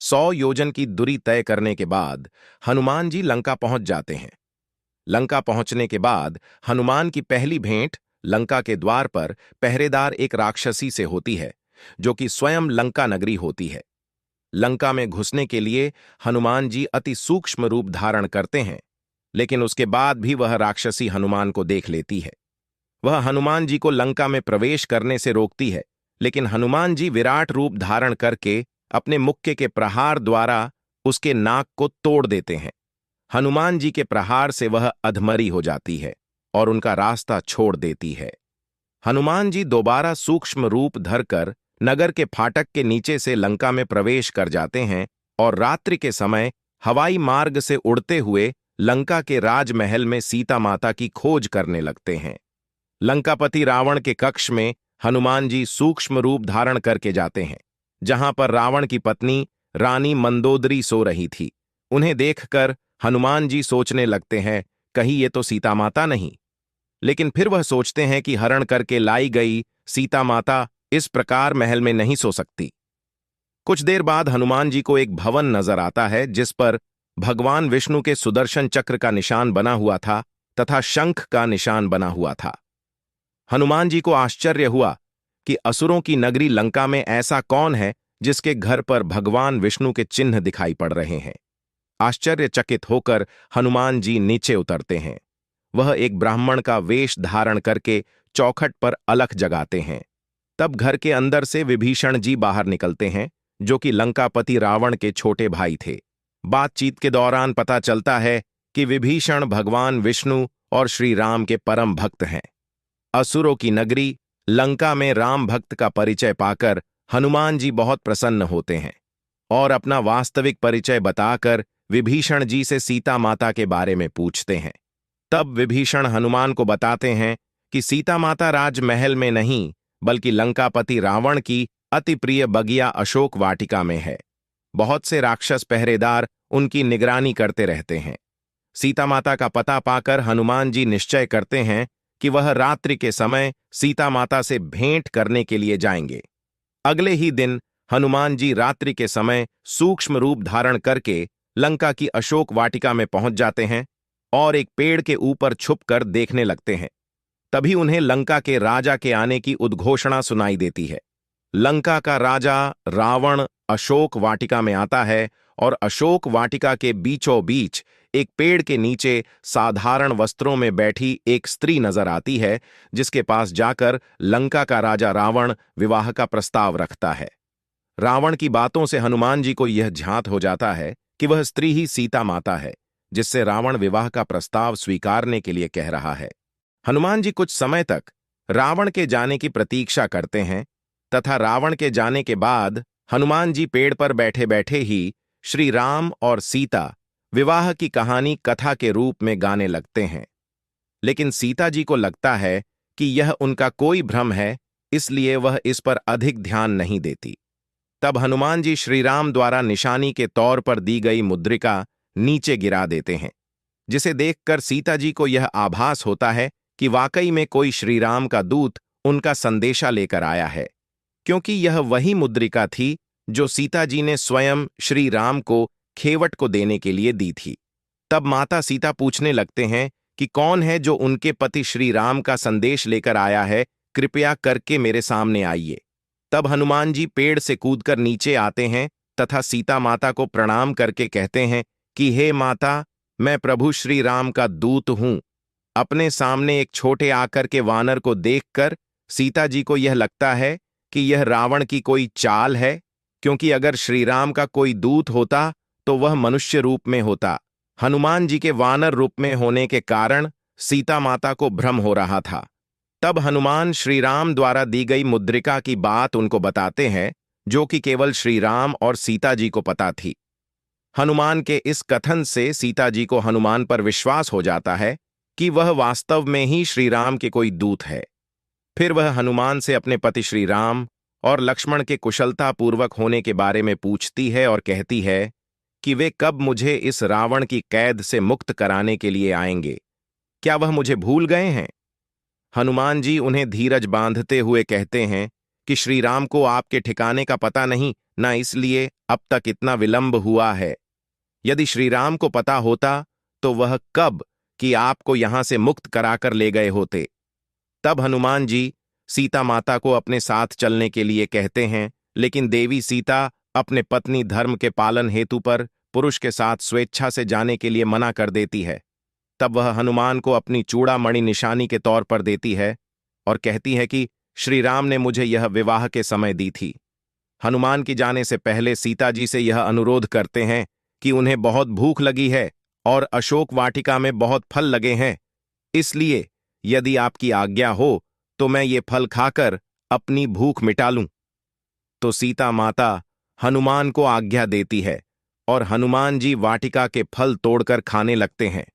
100 योजन की दूरी तय करने के बाद हनुमान जी लंका पहुंच जाते हैं। लंका पहुंचने के बाद हनुमान की पहली भेंट लंका के द्वार पर पहरेदार एक राक्षसी से होती है, जो कि स्वयं लंका नगरी होती है। लंका में घुसने के लिए हनुमान जी अति सूक्ष्म रूप धारण करते हैं, लेकिन उसके बाद भी वह राक्षसी हनुमान को देख लेती है। वह हनुमान जी को लंका में प्रवेश करने से रोकती है, लेकिन हनुमान जी विराट रूप धारण करके अपने मुक्के के प्रहार द्वारा उसके नाक को तोड़ देते हैं। हनुमान जी के प्रहार से वह अधमरी हो जाती है और उनका रास्ता छोड़ देती है। हनुमान जी दोबारा सूक्ष्म रूप धरकर नगर के फाटक के नीचे से लंका में प्रवेश कर जाते हैं और रात्रि के समय हवाई मार्ग से उड़ते हुए लंका के राजमहल में सीता माता की खोज करने लगते हैं। लंकापति रावण के कक्ष में हनुमान जी सूक्ष्म रूप धारण करके जाते हैं, जहां पर रावण की पत्नी रानी मंदोदरी सो रही थी। उन्हें देखकर हनुमान जी सोचने लगते हैं, कहीं ये तो सीता माता नहीं। लेकिन फिर वह सोचते हैं कि हरण करके लाई गई सीता माता इस प्रकार महल में नहीं सो सकती। कुछ देर बाद हनुमान जी को एक भवन नजर आता है, जिस पर भगवान विष्णु के सुदर्शन चक्र का निशान बना हुआ था तथा शंख का निशान बना हुआ था। हनुमान जी को आश्चर्य हुआ कि असुरों की नगरी लंका में ऐसा कौन है जिसके घर पर भगवान विष्णु के चिन्ह दिखाई पड़ रहे हैं। आश्चर्यचकित होकर हनुमान जी नीचे उतरते हैं। वह एक ब्राह्मण का वेश धारण करके चौखट पर अलख जगाते हैं। तब घर के अंदर से विभीषण जी बाहर निकलते हैं, जो कि लंकापति रावण के छोटे भाई थे। बातचीत के दौरान पता चलता है कि विभीषण भगवान विष्णु और श्री राम के परम भक्त हैं। असुरों की नगरी लंका में राम भक्त का परिचय पाकर हनुमान जी बहुत प्रसन्न होते हैं और अपना वास्तविक परिचय बताकर विभीषण जी से सीता माता के बारे में पूछते हैं। तब विभीषण हनुमान को बताते हैं कि सीता माता राजमहल में नहीं, बल्कि लंकापति रावण की अति प्रिय बगिया अशोक वाटिका में है। बहुत से राक्षस पहरेदार उनकी निगरानी करते रहते हैं। सीता माता का पता पाकर हनुमान जी निश्चय करते हैं कि वह रात्रि के समय सीता माता से भेंट करने के लिए जाएंगे। अगले ही दिन हनुमान जी रात्रि के समय सूक्ष्म रूप धारण करके लंका की अशोक वाटिका में पहुंच जाते हैं और एक पेड़ के ऊपर छुपकर देखने लगते हैं। तभी उन्हें लंका के राजा के आने की उद्घोषणा सुनाई देती है। लंका का राजा रावण अशोक वाटिका में आता है और अशोक वाटिका के बीचों बीच एक पेड़ के नीचे साधारण वस्त्रों में बैठी एक स्त्री नजर आती है, जिसके पास जाकर लंका का राजा रावण विवाह का प्रस्ताव रखता है। रावण की बातों से हनुमान जी को यह झांत हो जाता है कि वह स्त्री ही सीता माता है, जिससे रावण विवाह का प्रस्ताव स्वीकारने के लिए कह रहा है। हनुमान जी कुछ समय तक रावण के जाने की प्रतीक्षा करते हैं तथा रावण के जाने के बाद हनुमान जी पेड़ पर बैठे बैठे ही श्री राम और सीता विवाह की कहानी कथा के रूप में गाने लगते हैं। लेकिन सीता जी को लगता है कि यह उनका कोई भ्रम है, इसलिए वह इस पर अधिक ध्यान नहीं देती। तब हनुमान जी श्री राम द्वारा निशानी के तौर पर दी गई मुद्रिका नीचे गिरा देते हैं, जिसे देखकर सीता जी को यह आभास होता है कि वाकई में कोई श्री राम का दूत उनका संदेशा लेकर आया है, क्योंकि यह वही मुद्रिका थी जो सीता जी ने स्वयं श्री राम को खेवट को देने के लिए दी थी। तब माता सीता पूछने लगते हैं कि कौन है जो उनके पति श्री राम का संदेश लेकर आया है, कृपया करके मेरे सामने आइए। तब हनुमान जी पेड़ से कूदकर नीचे आते हैं तथा सीता माता को प्रणाम करके कहते हैं कि हे माता, मैं प्रभु श्री राम का दूत हूं। अपने सामने एक छोटे आकर के वानर को देखकर सीता जी को यह लगता है कि यह रावण की कोई चाल है, क्योंकि अगर श्री राम का कोई दूत होता तो वह मनुष्य रूप में होता। हनुमान जी के वानर रूप में होने के कारण सीता माता को भ्रम हो रहा था। तब हनुमान श्री राम द्वारा दी गई मुद्रिका की बात उनको बताते हैं, जो कि केवल श्री राम और सीता जी को पता थी। हनुमान के इस कथन से सीता जी को हनुमान पर विश्वास हो जाता है कि वह वास्तव में ही श्री राम के कोई दूत है। फिर वह हनुमान से अपने पति श्री राम और लक्ष्मण के कुशलतापूर्वक होने के बारे में पूछती है और कहती है कि वे कब मुझे इस रावण की कैद से मुक्त कराने के लिए आएंगे। क्या वह मुझे भूल गए हैं? हनुमान जी उन्हें धीरज बांधते हुए कहते हैं कि श्री राम को आपके ठिकाने का पता नहीं, न इसलिए अब तक इतना विलंब हुआ है। यदि श्रीराम को पता होता तो वह कब कि आपको यहां से मुक्त कराकर ले गए होते। तब हनुमान जी सीता माता को अपने साथ चलने के लिए कहते हैं, लेकिन देवी सीता अपने पत्नी धर्म के पालन हेतु पर पुरुष के साथ स्वेच्छा से जाने के लिए मना कर देती है। तब वह हनुमान को अपनी चूड़ामणि निशानी के तौर पर देती है और कहती है कि श्री राम ने मुझे यह विवाह के समय दी थी। हनुमान की जाने से पहले सीता जी से यह अनुरोध करते हैं कि उन्हें बहुत भूख लगी है और अशोक वाटिका में बहुत फल लगे हैं, इसलिए यदि आपकी आज्ञा हो तो मैं ये फल खाकर अपनी भूख मिटा लूं। तो सीता माता हनुमान को आज्ञा देती है और हनुमान जी वाटिका के फल तोड़कर खाने लगते हैं।